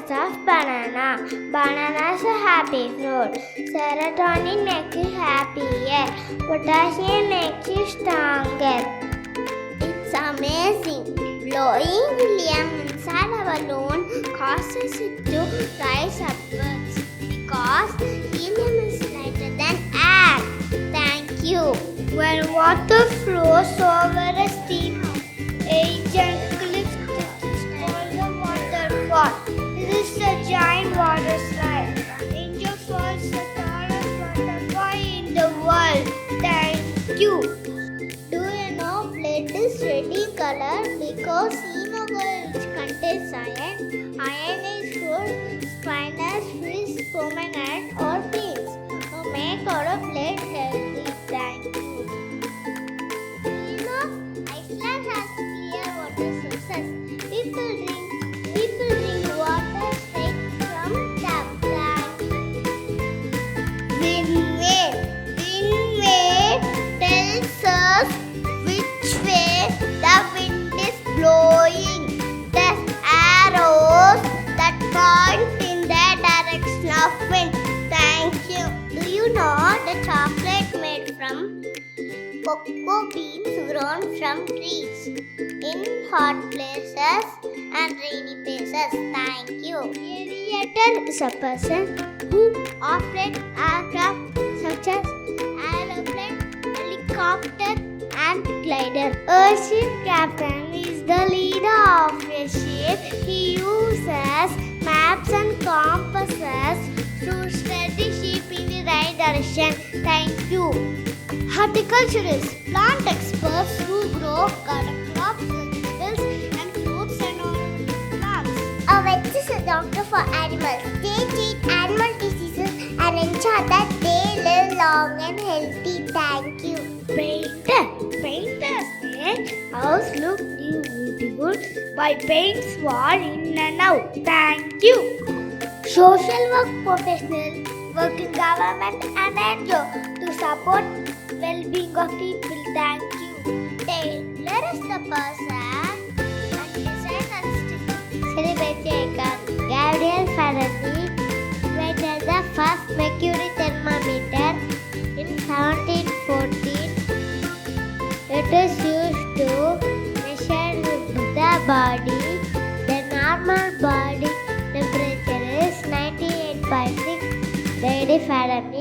factors of banana. Banana is a happy fruit. Serotonin makes you happier. Potassium makes you stronger. It's amazing. Blowing helium inside a balloon causes it to rise upwards because helium is lighter than air. Thank you. When water flows over a steep ancient cliff, it is called a waterfall. This is a giant water slide. Angel Falls, the tallest waterfall in the world. Thank you. Do you know blood is red in color because hemoglobin which contains iron? Iron is food, spinach, fish, pomegranate or beans to make our blood healthy. Thank you. You know, Iceland has clear water sources. People drink water straight from tap. Windwave tells us which way the wind is blowing. There's arrows that point in the direction of wind. Thank you. Do you know the chocolate made from cocoa beans grown from trees in hot places and rainy places? Thank you. Aviator is a person who operates aircraft such as aeroplane, helicopter and glider. A ship captain is the leader of a ship. He uses maps and compasses to steer the ship in the right direction. Thank you. Horticulturists, plant experts who grow garden crops, vegetables and fruits and ornamental plants. A vet is a doctor for animals. They treat animal diseases and ensure that they live long and healthy. Thank you. Painters make house look beautiful by paints wall in and out. Thank you. Social work professionals work in government and NGO to support well-being of people. Thank you. Taylor is the person and design and celebrated Gabriel Faraday invented the first mercury thermometer in 1714. It is used to measure the body. The normal body temperature is 98.6 degrees Fahrenheit.